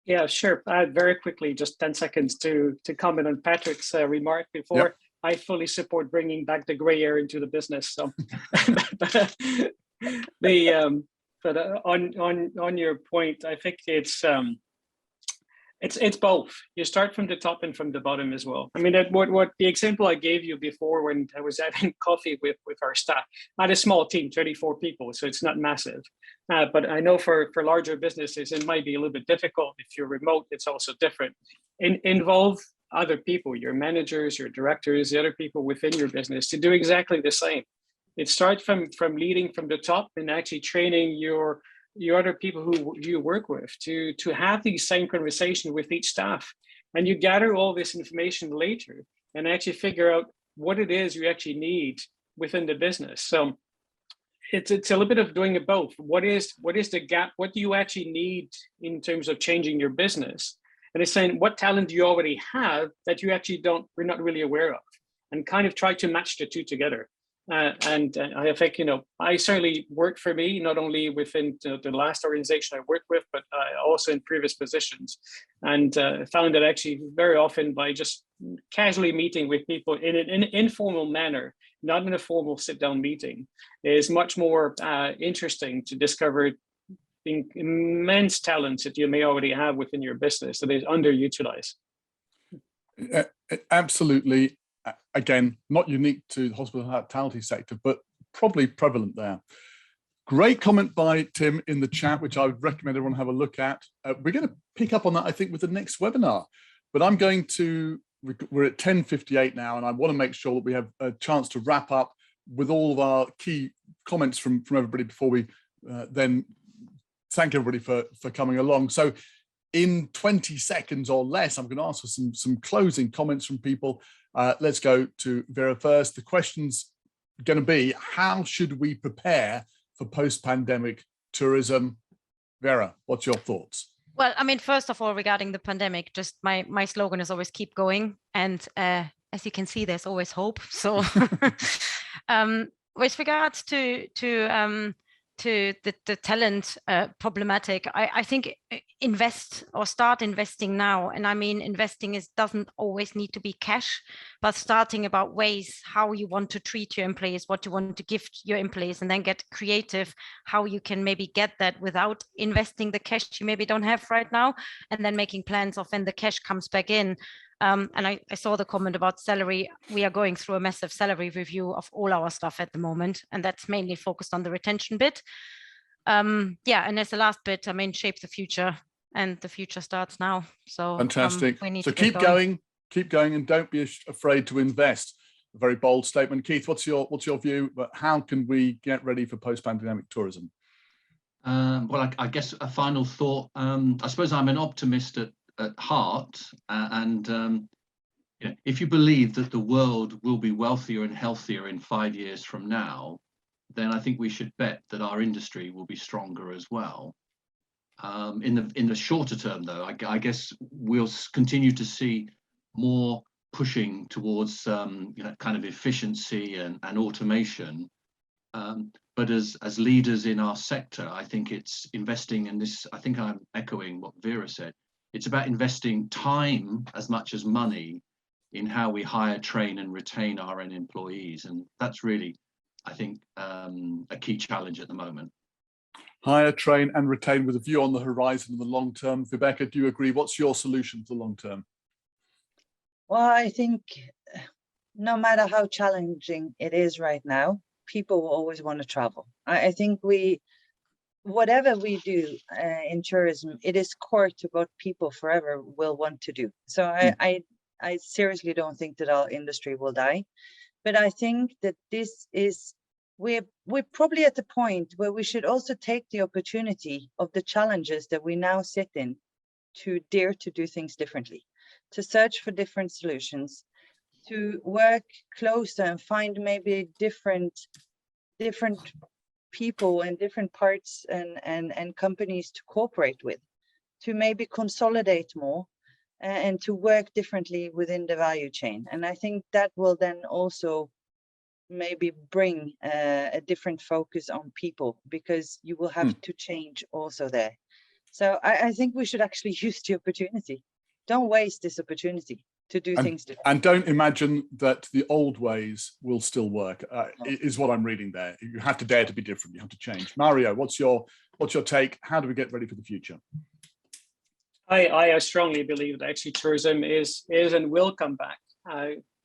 Yeah, sure. Very quickly, just 10 seconds to comment on Patrick's remark before. Yep. I fully support bringing back the gray area into the business. So, but on your point, I think it's both. You start from the top and from the bottom as well. I mean, what the example I gave you before when I was having coffee with our staff, I had a small team, 34 people, so it's not massive. But I know for larger businesses, it might be a little bit difficult. If you're remote, it's also different. Involve other people, your managers, your directors, the other people within your business to do exactly the same. It starts from leading from the top and actually training your other people who you work with to have these same conversations with each staff. And you gather all this information later and actually figure out what it is you actually need within the business. So it's a little bit of doing it both. What is the gap? What do you actually need in terms of changing your business? And it's saying what talent do you already have that you actually we're not really aware of, and kind of try to match the two together. And I think, I certainly worked for me, not only within the last organization I worked with, but also in previous positions, and found that actually very often by just casually meeting with people in an informal manner, not in a formal sit-down meeting, is much more interesting to discover the immense talents that you may already have within your business that is underutilized. Absolutely. Again, not unique to the hospitality sector, but probably prevalent there. Great comment by Tim in the chat, which I would recommend everyone have a look at. We're going to pick up on that, I think, with the next webinar. But we're at 10:58 now, and I want to make sure that we have a chance to wrap up with all of our key comments from everybody before we then thank everybody for coming along. So in 20 seconds or less, I'm going to ask for some closing comments from people. Let's go to Vera first. The question's going to be, how should we prepare for post-pandemic tourism? Vera, what's your thoughts? Well, I mean, first of all, regarding the pandemic, just my slogan is always keep going. And as you can see, there's always hope. So with regards to the talent problematic, I think invest or start investing now. And I mean, investing doesn't always need to be cash, but starting about ways how you want to treat your employees, what you want to give your employees, and then get creative how you can maybe get that without investing the cash you maybe don't have right now, and then making plans of when the cash comes back in. And I saw the comment about salary. We are going through a massive salary review of all our stuff at the moment, and that's mainly focused on the retention bit. Yeah, and as the last bit, I mean, shape the future, and the future starts now. So fantastic. So keep going, and don't be afraid to invest. A very bold statement. Keith, what's your view? But how can we get ready for post-pandemic tourism? Well, I guess a final thought. I suppose I'm an optimist at heart, and if you believe that the world will be wealthier and healthier in 5 years from now, then I think we should bet that our industry will be stronger as well. In the shorter term, though, I guess we'll continue to see more pushing towards kind of efficiency and automation. But as leaders in our sector, I think it's investing in this. I think I'm echoing what Vera said. It's about investing time as much as money in how we hire, train, and retain our own employees. And that's really, I think, a key challenge at the moment. Hire, train, and retain with a view on the horizon in the long term. Vibeke, do you agree? What's your solution for the long term? Well, I think no matter how challenging it is right now, people will always want to travel. I think whatever we do in tourism, it is core to what people forever will want to do. So I seriously don't think that our industry will die, but I think that we're probably at the point where we should also take the opportunity of the challenges that we now sit in to dare to do things differently, to search for different solutions, to work closer and find maybe different people and different parts and companies to cooperate with, to maybe consolidate more, and to work differently within the value chain. And I think that will then also maybe bring a different focus on people, because you will have to change also there. So I think we should actually use the opportunity. Don't waste this opportunity to do things different. And don't imagine that the old ways will still work, is what I'm reading there. You have to dare to be different. You have to change. Mario, what's your take? How do we get ready for the future? I strongly believe that actually tourism is and will come back.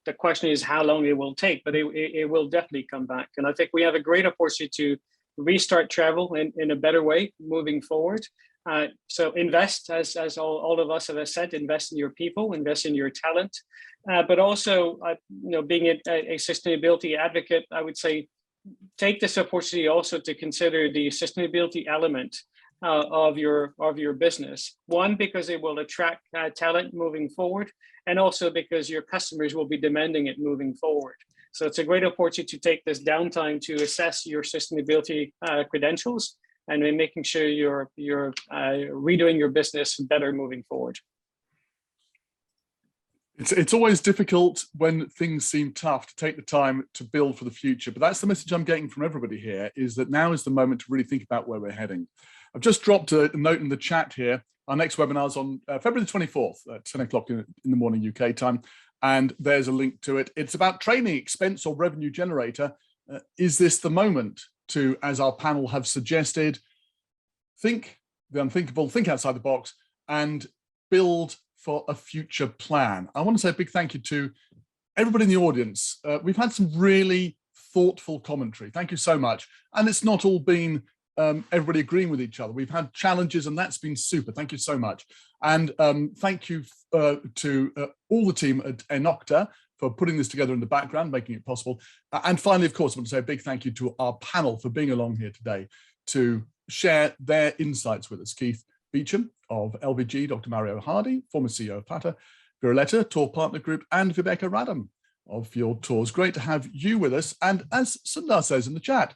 The question is how long it will take, but it will definitely come back. And I think we have a great opportunity to restart travel in a better way moving forward. So invest, as all of us have said, invest in your people, invest in your talent, but also, being a sustainability advocate, I would say, take this opportunity also to consider the sustainability element of your business. One, because it will attract talent moving forward, and also because your customers will be demanding it moving forward. So it's a great opportunity to take this downtime to assess your sustainability credentials, and in making sure you're redoing your business better moving forward. It's always difficult when things seem tough to take the time to build for the future, but that's the message I'm getting from everybody here, is that now is the moment to really think about where we're heading. I've just dropped a note in the chat here. Our next webinar is on February the 24th at 10 o'clock in the morning UK time, and there's a link to it. It's about training, expense or revenue generator. Is this the moment to, as our panel have suggested, think the unthinkable, think outside the box, and build for a future plan? I want to say a big thank you to everybody in the audience. We've had some really thoughtful commentary. Thank you so much. And it's not all been everybody agreeing with each other. We've had challenges, and that's been super. Thank you so much. And thank you to all the team at Enocta for putting this together in the background, making it possible. And finally, of course, I want to say a big thank you to our panel for being along here today to share their insights with us. Keith Beecham of LVG, Dr. Mario Hardy, former CEO of Pata, Violetta, Tour Partner Group, and Vibeke Radum of Fjord Tours. Great to have you with us. And as Sundar says in the chat,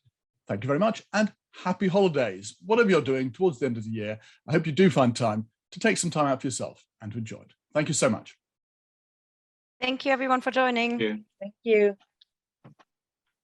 thank you very much and happy holidays. Whatever you're doing towards the end of the year, I hope you do find time to take some time out for yourself and to enjoy it. Thank you so much. Thank you everyone for joining. Thank you. Thank you.